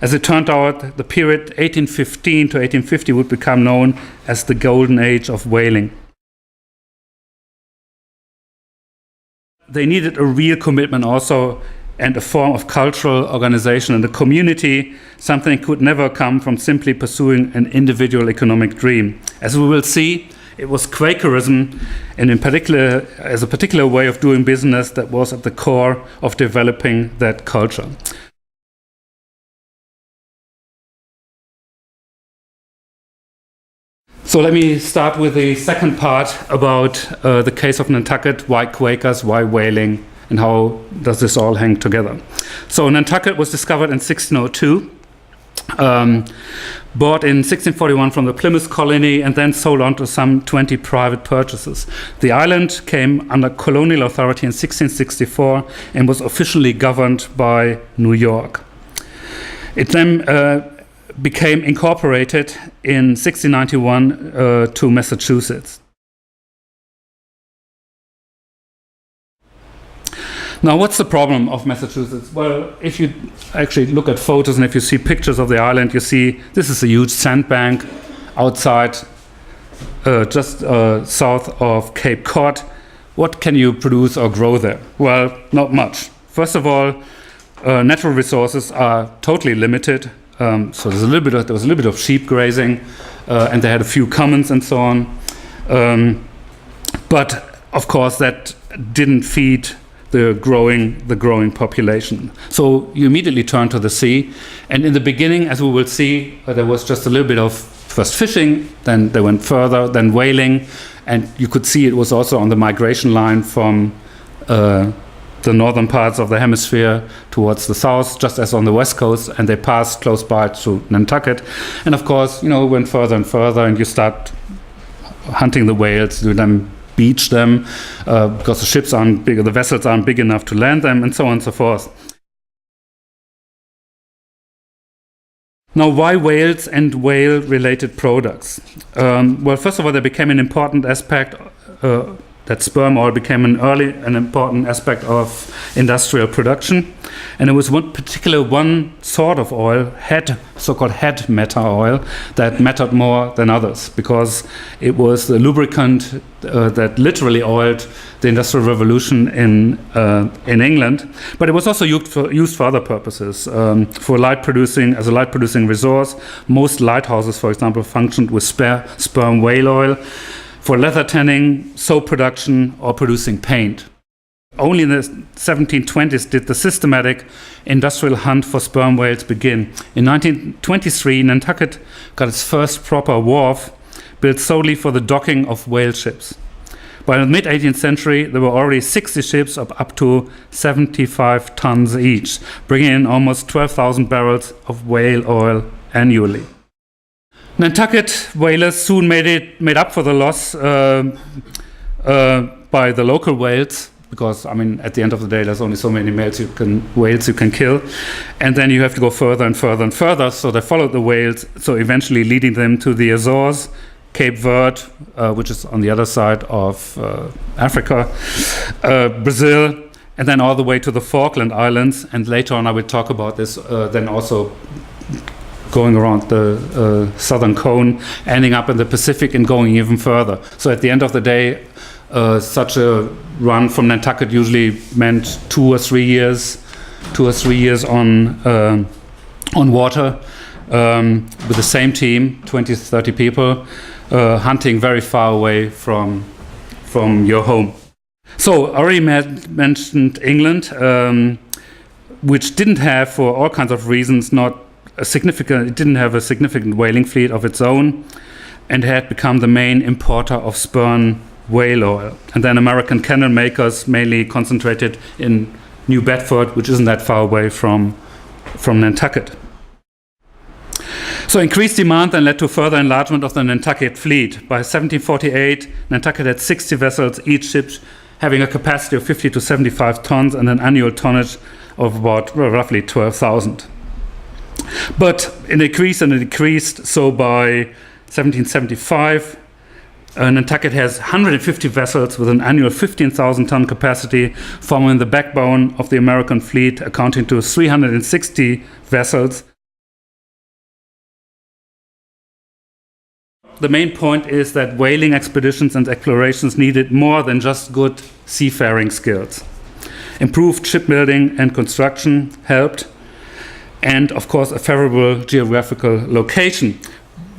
As it turned out, the period 1815 to 1850 would become known as the golden age of whaling. They needed a real commitment also, and a form of cultural organization in the community, something could never come from simply pursuing an individual economic dream. As we will see, it was Quakerism, and in particular, as a particular way of doing business, that was at the core of developing that culture. So let me start with the second part about the case of Nantucket, why Quakers, why whaling, and how does this all hang together. So Nantucket was discovered in 1602, bought in 1641 from the Plymouth colony, and then sold on to some 20 private purchasers. The island came under colonial authority in 1664 and was officially governed by New York. It then became incorporated in 1691 to Massachusetts. Now, what's the problem of Massachusetts? Well, if you actually look at photos and if you see pictures of the island, you see this is a huge sandbank outside, just south of Cape Cod. What can you produce or grow there? Well, not much. First of all, natural resources are totally limited. So there was a little bit of sheep grazing, and they had a few commons and so on. But of course, that didn't feed the growing population. So you immediately turn to the sea, and in the beginning, as we will see, there was just a little bit of first fishing, then they went further, then whaling, and you could see it was also on the migration line from the northern parts of the hemisphere towards the south, just as on the west coast, and they passed close by to Nantucket. And of course, went further and further, and you start hunting the whales, you then beach them because the ships aren't big, the vessels aren't big enough to land them, and so on and so forth. Now, why whales and whale-related products? Well, first of all, they became an important aspect. That sperm oil became an important aspect of industrial production, and it was one sort of oil, so-called head matter oil, that mattered more than others because it was the lubricant that literally oiled the Industrial Revolution in England. But it was also used for other purposes, for light producing as a light producing resource. Most lighthouses, for example, functioned with sperm whale oil. For leather tanning, soap production, or producing paint. Only in the 1720s did the systematic industrial hunt for sperm whales begin. In 1923, Nantucket got its first proper wharf, built solely for the docking of whale ships. By the mid-18th century, there were already 60 ships of up to 75 tons each, bringing in almost 12,000 barrels of whale oil annually. Nantucket whalers soon made up for the loss by the local whales, because at the end of the day, there's only so many whales you can kill, and then you have to go further and further and further. So they followed the whales, so eventually leading them to the Azores, Cape Verde, which is on the other side of Africa, Brazil, and then all the way to the Falkland Islands. And later on, I will talk about this. Then also going around the southern cone, ending up in the Pacific and going even further. So at the end of the day, such a run from Nantucket usually meant 2 or 3 years on water with the same team, 20 to 30 people, hunting very far away from your home. So I already mentioned England, which didn't have, for all kinds of reasons, it didn't have a significant whaling fleet of its own, and had become the main importer of sperm whale oil. And then American cannon makers mainly concentrated in New Bedford, which isn't that far away from Nantucket. So increased demand then led to further enlargement of the Nantucket fleet. By 1748, Nantucket had 60 vessels, each ship having a capacity of 50 to 75 tons and an annual tonnage of about roughly 12,000. But it decreased, so by 1775, Nantucket has 150 vessels with an annual 15,000 ton capacity, forming the backbone of the American fleet, accounting to 360 vessels. the main point is that whaling expeditions and explorations needed more than just good seafaring skills. Improved shipbuilding and construction helped, and of course a favorable geographical location.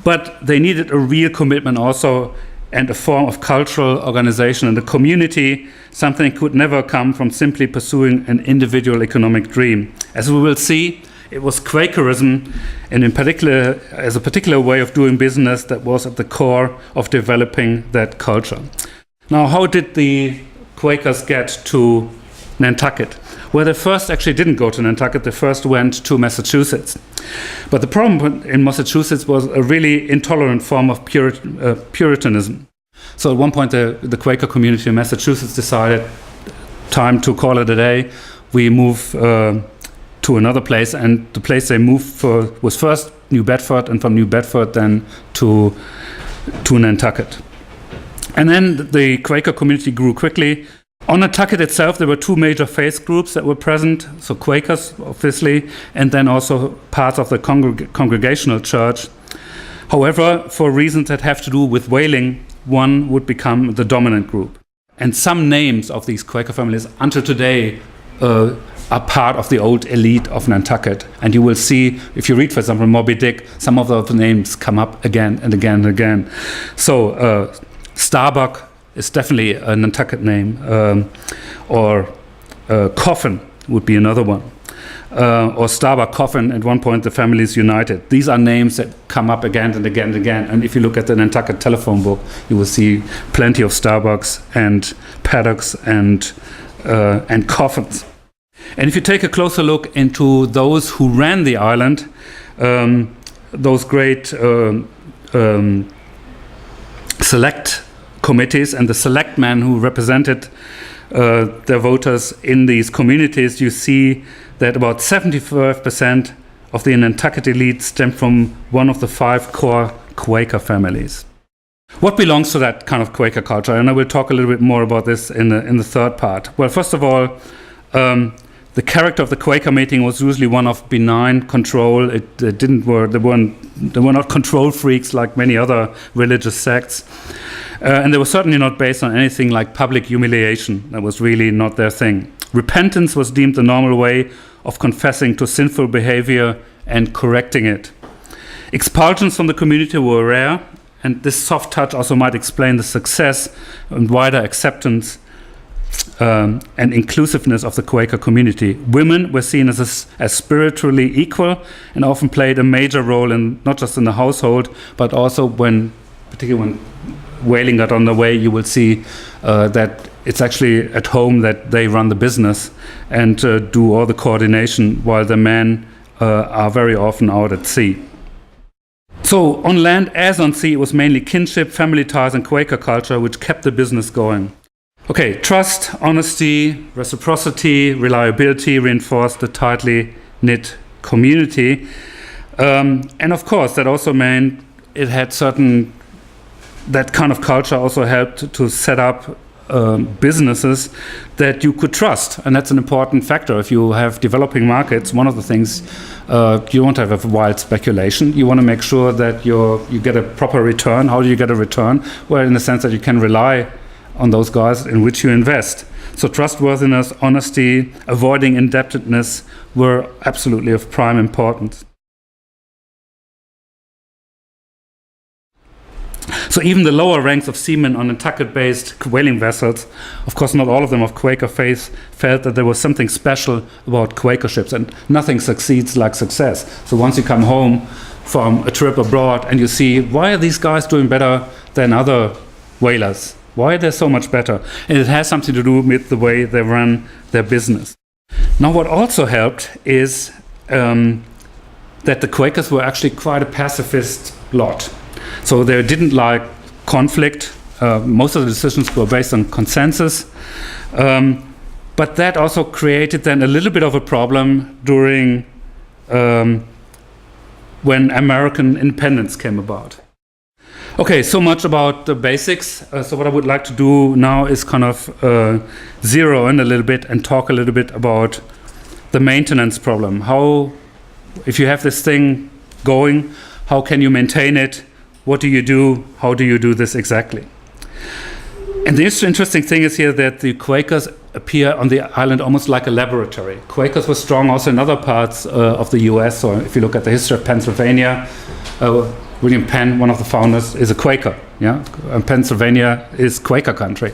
But they needed a real commitment also, and a form of cultural organization in the community, something could never come from simply pursuing an individual economic dream. As we will see, it was Quakerism, and in particular, as a particular way of doing business that was at the core of developing that culture. Now, how did the Quakers get to Nantucket? Well, they first actually didn't go to Nantucket, they first went to Massachusetts. But the problem in Massachusetts was a really intolerant form of Puritanism. So at one point the Quaker community in Massachusetts decided, time to call it a day, we move to another place, and the place they moved for was first New Bedford, and from New Bedford then to Nantucket. And then the Quaker community grew quickly. On Nantucket itself, there were two major faith groups that were present, so Quakers, obviously, and then also parts of the Congregational Church. However, for reasons that have to do with whaling, one would become the dominant group. And some names of these Quaker families until today are part of the old elite of Nantucket. And you will see, if you read, for example, Moby Dick, some of those names come up again and again and again. So Starbuck is definitely a Nantucket name, or Coffin would be another one, or Starbuck Coffin. At one point, the families united. These are names that come up again and again and again. And if you look at the Nantucket telephone book, you will see plenty of Starbucks and Paddocks and Coffins. And if you take a closer look into those who ran the island, those great select committees and the selectmen who represented their voters in these communities, you see that about 75% of the Nantucket elite stemmed from one of the 5 core Quaker families. What belongs to that kind of Quaker culture? And I will talk a little bit more about this in the third part. Well, first of all, the character of the Quaker meeting was usually one of benign control. They were not control freaks like many other religious sects. And they were certainly not based on anything like public humiliation. That was really not their thing. Repentance was deemed the normal way of confessing to sinful behavior and correcting it. Expulsions from the community were rare, and this soft touch also might explain the success and wider acceptance and inclusiveness of the Quaker community. Women were seen as spiritually equal and often played a major role in not just in the household, but also particularly when whaling got underway, you will see that it's actually at home that they run the business and do all the coordination, while the men are very often out at sea. So on land as on sea, it was mainly kinship, family ties, and Quaker culture which kept the business going. Okay, trust, honesty, reciprocity, reliability reinforced the tightly knit community. And of course, that also meant it had that kind of culture also helped to set up businesses that you could trust. And that's an important factor. If you have developing markets, one of the things you want to have a wild speculation. You want to make sure that you get a proper return. How do you get a return? Well, in the sense that you can rely on those guys in which you invest. So trustworthiness, honesty, avoiding indebtedness were absolutely of prime importance. So even the lower ranks of seamen on Nantucket-based whaling vessels, of course not all of them of Quaker faith, felt that there was something special about Quaker ships, and nothing succeeds like success. So once you come home from a trip abroad and you see, why are these guys doing better than other whalers? Why are they so much better? And it has something to do with the way they run their business. Now what also helped is that the Quakers were actually quite a pacifist lot. So they didn't like conflict. Most of the decisions were based on consensus. But that also created then a little bit of a problem during when American independence came about. Okay, so much about the basics. So what I would like to do now is kind of zero in a little bit and talk a little bit about the maintenance problem. How, if you have this thing going, how can you maintain it what do you do? How do you do this exactly? And the interesting thing is here that the Quakers appear on the island almost like a laboratory. Quakers were strong also in other parts of the US, or if you look at the history of Pennsylvania, William Penn, one of the founders, is a Quaker. Yeah, and Pennsylvania is Quaker country.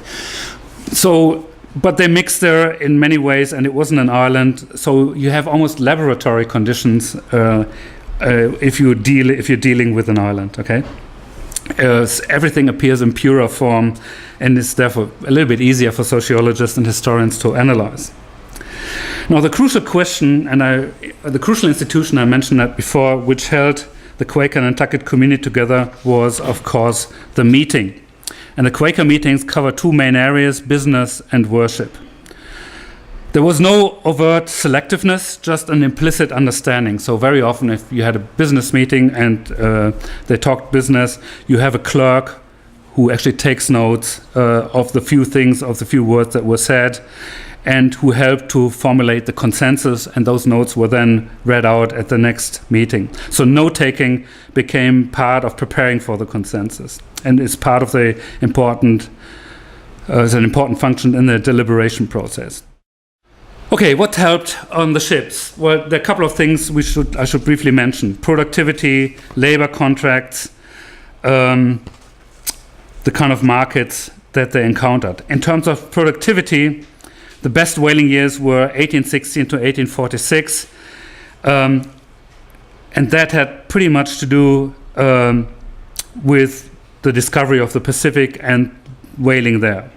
So, but they mixed there in many ways, and it wasn't an island. So you have almost laboratory conditions if you're dealing with an island. Okay, everything appears in purer form, and is therefore a little bit easier for sociologists and historians to analyze. Now, the crucial question, and the crucial institution, I mentioned that before, which held the Quaker and Nantucket community together, was, of course, the meeting. And the Quaker meetings cover two main areas, business and worship. There was no overt selectiveness, just an implicit understanding. So very often if you had a business meeting and they talked business, you have a clerk who actually takes notes of the few words that were said, and who helped to formulate the consensus, and those notes were then read out at the next meeting. So note-taking became part of preparing for the consensus, and is part of the is an important function in the deliberation process. Okay, what helped on the ships? Well, there are a couple of things I should briefly mention. Productivity, labor contracts, the kind of markets that they encountered. In terms of productivity, the best whaling years were 1816 to 1846, and that had pretty much to do with the discovery of the Pacific and whaling there.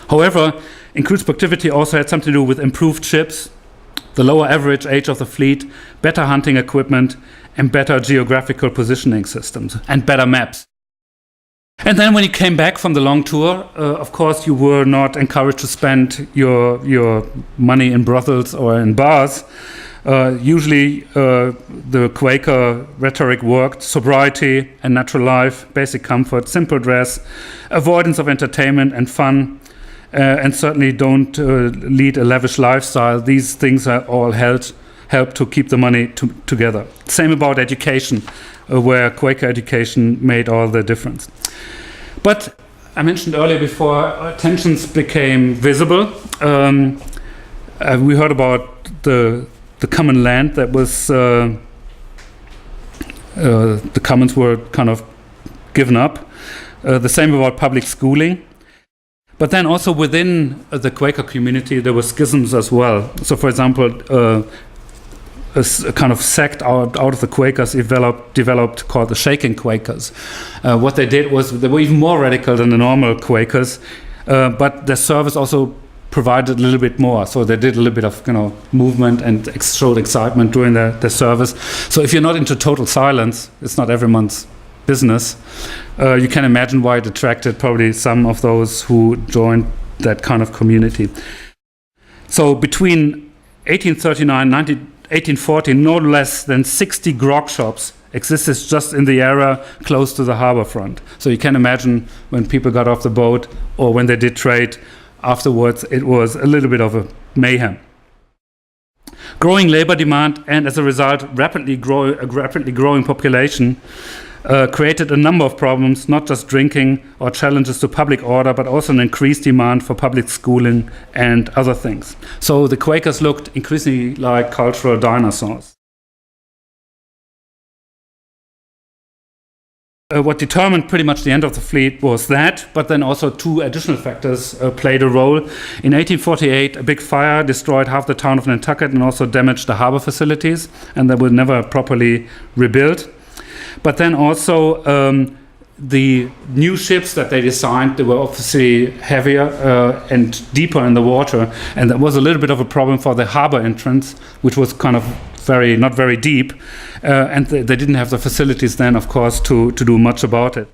However, increased productivity also had something to do with improved ships, the lower average age of the fleet, better hunting equipment, and better geographical positioning systems, and better maps. And then when you came back from the long tour, of course, you were not encouraged to spend your money in brothels or in bars. Usually, the Quaker rhetoric worked: sobriety and natural life, basic comfort, simple dress, avoidance of entertainment and fun, and certainly don't lead a lavish lifestyle. These things are all help to keep the money together. Same about education, where Quaker education made all the difference. But I mentioned earlier before, tensions became visible. We heard about the common land that was, the commons were kind of given up. The same about public schooling. But then also within the Quaker community, there were schisms as well. So, for example, a kind of sect out of the Quakers developed called the Shaking Quakers. What they did was they were even more radical than the normal Quakers, but their service also provided a little bit more. So they did a little bit of movement and showed excitement during their service. So if you're not into total silence, it's not everyone's business. You can imagine why it attracted probably some of those who joined that kind of community. So between 1839 and 1840, no less than 60 grog shops existed just in the area close to the harbor front. So you can imagine when people got off the boat or when they did trade afterwards, it was a little bit of a mayhem. Growing labor demand and, as a result, a rapidly growing population created a number of problems, not just drinking or challenges to public order, but also an increased demand for public schooling and other things. So the Quakers looked increasingly like cultural dinosaurs. What determined pretty much the end of the fleet was that, but then also two additional factors played a role. In 1848, a big fire destroyed half the town of Nantucket and also damaged the harbor facilities, and they were never properly rebuilt. But then also the new ships that they designed, they were obviously heavier and deeper in the water, and that was a little bit of a problem for the harbor entrance, which was kind of not very deep, and they didn't have the facilities then, of course, to do much about it.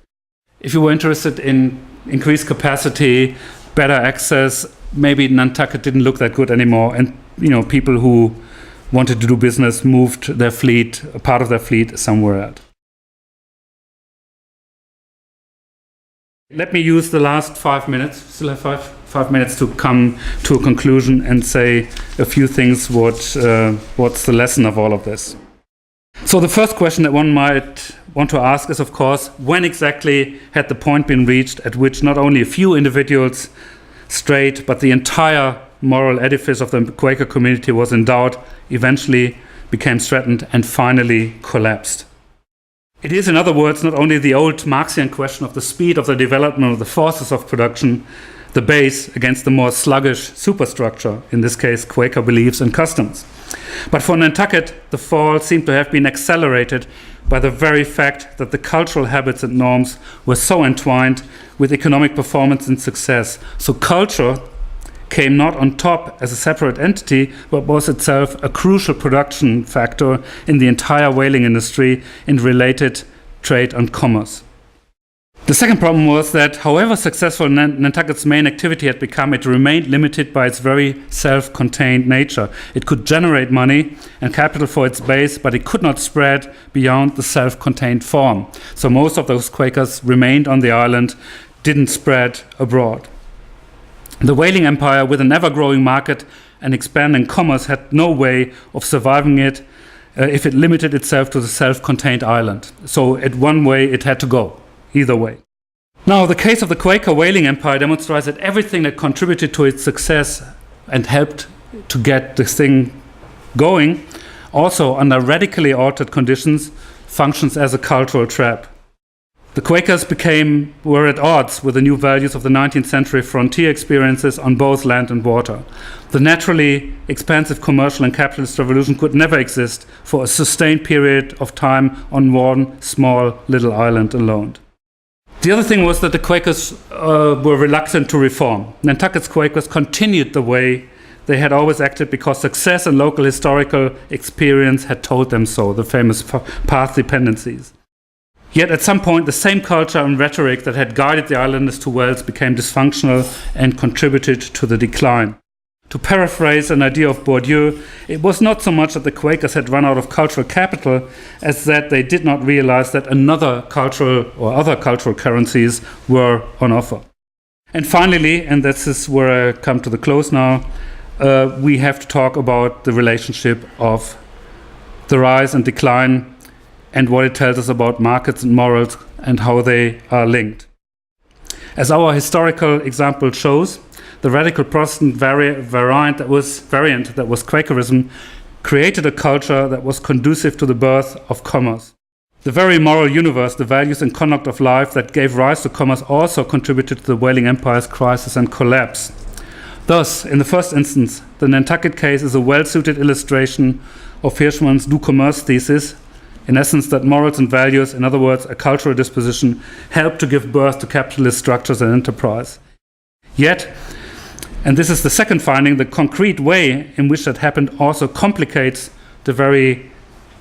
If you were interested in increased capacity, better access, maybe Nantucket didn't look that good anymore, and people who wanted to do business moved their fleet, a part of their fleet, somewhere else. Let me use the last 5 minutes, still have five minutes to come to a conclusion and say a few things what's the lesson of all of this. So the first question that one might want to ask is, of course, when exactly had the point been reached at which not only a few individuals strayed, but the entire moral edifice of the Quaker community was in doubt, eventually became threatened, and finally collapsed. It is, in other words, not only the old Marxian question of the speed of the development of the forces of production, the base against the more sluggish superstructure, in this case Quaker beliefs and customs. But for Nantucket, the fall seemed to have been accelerated by the very fact that the cultural habits and norms were so entwined with economic performance and success. So culture came not on top as a separate entity, but was itself a crucial production factor in the entire whaling industry and related trade and commerce. The second problem was that, however successful Nantucket's main activity had become, it remained limited by its very self-contained nature. It could generate money and capital for its base, but it could not spread beyond the self-contained form. So most of those Quakers remained on the island, didn't spread abroad. The whaling empire, with an ever-growing market and expanding commerce, had no way of surviving it if it limited itself to the self-contained island. So in one way it had to go. Either way. Now, the case of the Quaker whaling empire demonstrates that everything that contributed to its success and helped to get this thing going, also under radically altered conditions, functions as a cultural trap. The Quakers were at odds with the new values of the 19th century frontier experiences on both land and water. The naturally expansive commercial and capitalist revolution could never exist for a sustained period of time on one small little island alone. The other thing was that the Quakers were reluctant to reform. Nantucket's Quakers continued the way they had always acted because success and local historical experience had told them so, the famous path dependencies. Yet at some point, the same culture and rhetoric that had guided the islanders to wealth became dysfunctional and contributed to the decline. To paraphrase an idea of Bourdieu, it was not so much that the Quakers had run out of cultural capital as that they did not realize that other cultural currencies were on offer. And finally, and this is where I come to the close now, we have to talk about the relationship of the rise and decline and what it tells us about markets and morals and how they are linked. As our historical example shows, the radical Protestant variant that was Quakerism created a culture that was conducive to the birth of commerce. The very moral universe, the values and conduct of life that gave rise to commerce also contributed to the whaling empire's crisis and collapse. Thus, in the first instance, the Nantucket case is a well-suited illustration of Hirschman's du commerce thesis, in essence that morals and values, in other words, a cultural disposition, help to give birth to capitalist structures and enterprise. Yet, and this is the second finding, the concrete way in which that happened also complicates the very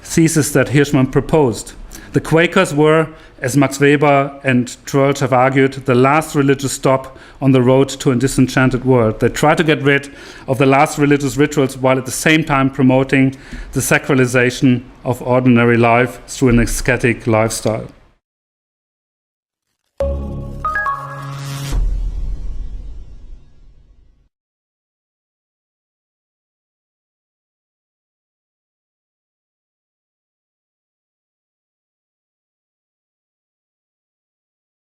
thesis that Hirschman proposed. The Quakers were, as Max Weber and Troeltsch have argued, the last religious stop on the road to a disenchanted world. They tried to get rid of the last religious rituals while at the same time promoting the sacralization of ordinary life through an ascetic lifestyle.